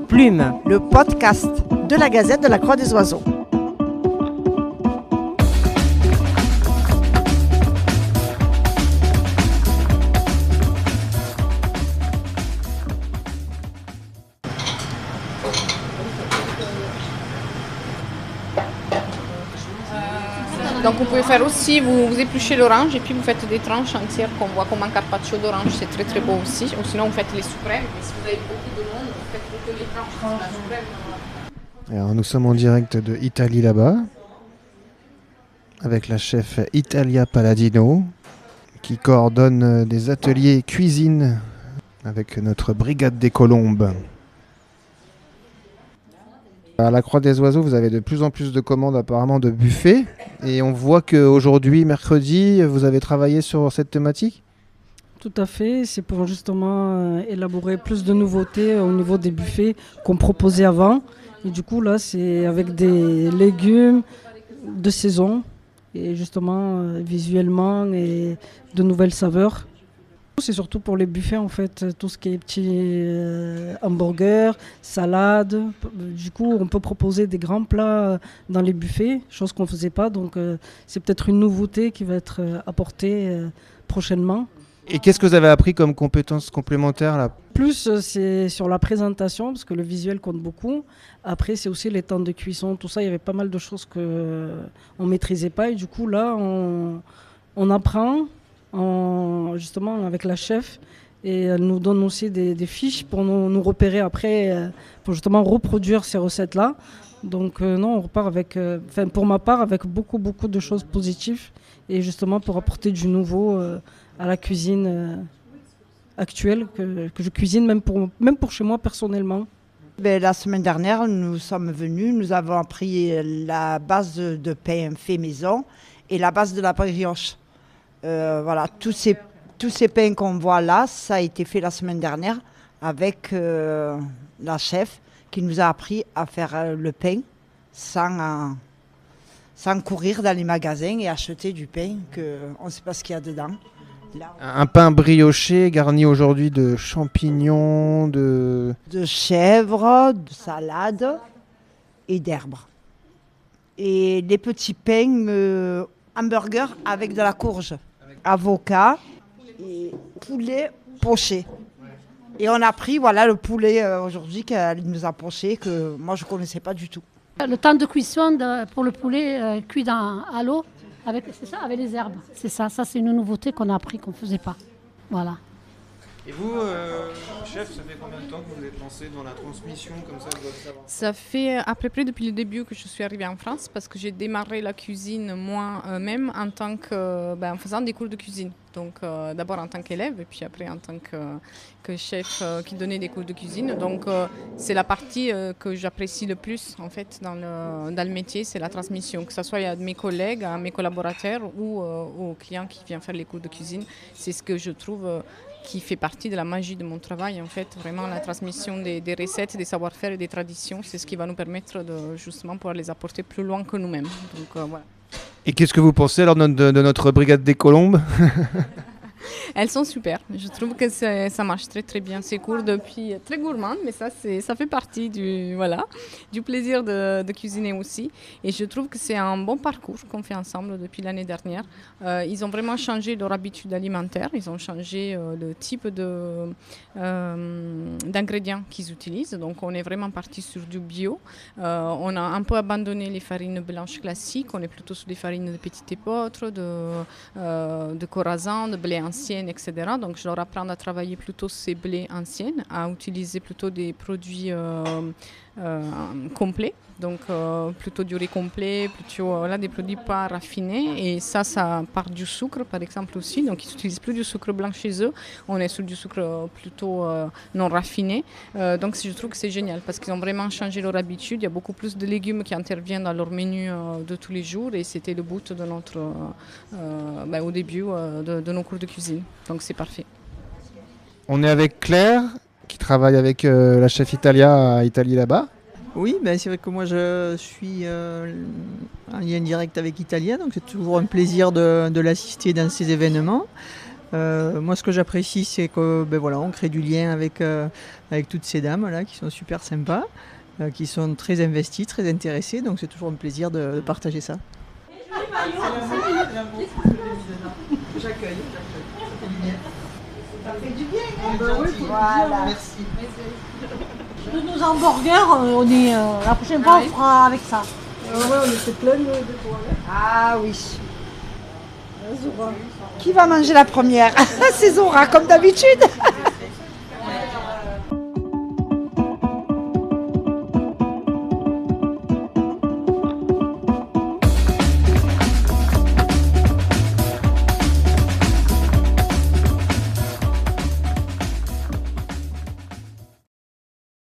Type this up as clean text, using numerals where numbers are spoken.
Plume, le podcast de la Gazette de la Croix des Oiseaux. Donc vous pouvez faire aussi, vous épluchez l'orange et puis vous faites des tranches entières qu'on voit comme un carpaccio d'orange, c'est très très beau aussi. Ou sinon vous faites les suprêmes, et si vous avez beaucoup de monde, vous faites plutôt les tranches, la suprême. Alors nous sommes en direct de Italie là-bas, avec la chef Italia Palladino, qui coordonne des ateliers cuisine avec notre brigade des colombes. À la Croix des Oiseaux, vous avez de plus en plus de commandes apparemment de buffets. Et on voit qu'aujourd'hui, mercredi, vous avez travaillé sur cette thématique ? Tout à fait, c'est pour justement élaborer plus de nouveautés au niveau des buffets qu'on proposait avant. Et du coup, là, c'est avec des légumes de saison et justement visuellement et de nouvelles saveurs. C'est surtout pour les buffets en fait, tout ce qui est petits hamburgers, salades. Du coup, on peut proposer des grands plats dans les buffets, chose qu'on ne faisait pas. Donc, c'est peut-être une nouveauté qui va être apportée prochainement. Et qu'est-ce que vous avez appris comme compétences complémentaires là ? Plus, c'est sur la présentation, parce que le visuel compte beaucoup. Après, c'est aussi les temps de cuisson, tout ça. Il y avait pas mal de choses qu'on ne maîtrisait pas. Et du coup, là, on apprend. Justement avec la chef et elle nous donne aussi des fiches pour nous repérer après pour justement reproduire ces recettes là. Donc non, on repart avec pour ma part avec beaucoup de choses positives et justement pour apporter du nouveau à la cuisine actuelle que je cuisine même pour chez moi personnellement. La semaine dernière, nous sommes venus, nous avons appris la base de pain fait maison et la base de la brioche. Voilà, tous ces pains qu'on voit là, ça a été fait la semaine dernière avec la chef qui nous a appris à faire le pain sans courir dans les magasins et acheter du pain qu'on ne sait pas ce qu'il y a dedans. Là, un pain brioché garni aujourd'hui de champignons, de chèvre, de salade et d'herbes. Et les petits pains hamburgers avec de la courge. Avocat et poulet poché. Et on a pris le poulet aujourd'hui qu'elle nous a poché, que moi je ne connaissais pas du tout. Le temps de cuisson pour le poulet cuit à l'eau, avec les herbes. C'est ça c'est une nouveauté qu'on a appris, qu'on ne faisait pas. Voilà. Et vous, chef, ça fait combien de temps que vous êtes lancé dans la transmission comme ça ? Ça fait à peu près depuis le début que je suis arrivée en France parce que j'ai démarré la cuisine moi-même en tant en faisant des cours de cuisine. Donc d'abord en tant qu'élève et puis après en tant que chef qui donnait des cours de cuisine. Donc c'est la partie que j'apprécie le plus en fait dans le métier, c'est la transmission. Que ce soit à mes collègues, à mes collaborateurs ou aux clients qui viennent faire les cours de cuisine. C'est ce que je trouve qui fait partie de la magie de mon travail, en fait, vraiment la transmission des recettes, des savoir-faire et des traditions, c'est ce qui va nous permettre de justement pouvoir les apporter plus loin que nous-mêmes. Donc voilà. Et qu'est-ce que vous pensez alors de notre brigade des colombes ? Elles sont super. Je trouve que ça marche très très bien. C'est court depuis très gourmand, mais ça fait partie du plaisir de cuisiner aussi. Et je trouve que c'est un bon parcours qu'on fait ensemble depuis l'année dernière. Ils ont vraiment changé leur habitude alimentaire. Ils ont changé le type d'ingrédients qu'ils utilisent. Donc on est vraiment parti sur du bio. On a un peu abandonné les farines blanches classiques. On est plutôt sur des farines de petite épeautre, de corazon, de blé anciennes, etc. Donc je leur apprends à travailler plutôt ces blés anciennes, à utiliser plutôt des produits complets, donc plutôt du riz complet, plutôt des produits pas raffinés. Et ça part du sucre par exemple aussi, donc ils n'utilisent plus du sucre blanc chez eux, on est sur du sucre plutôt non raffiné. Donc je trouve que c'est génial parce qu'ils ont vraiment changé leur habitude. Il y a beaucoup plus de légumes qui interviennent dans leur menu de tous les jours et c'était le but de notre au début de nos cours de cuisine, donc c'est parfait. On est avec Claire qui travaille avec la chef Italia à Italie là-bas. Oui, c'est vrai que moi je suis en lien direct avec Italia, donc c'est toujours un plaisir de l'assister dans ces événements. Moi, ce que j'apprécie, c'est que voilà, on crée du lien avec toutes ces dames là, qui sont super sympas, qui sont très investies, très intéressées. Donc, c'est toujours un plaisir de partager ça. J'accueille. Ça fait du bien. Voilà. Merci. Nos hamburgers, la prochaine fois, on fera avec ça. On était plein de toilettes. Ah oui. Qui va manger la première? C'est Zora, comme d'habitude.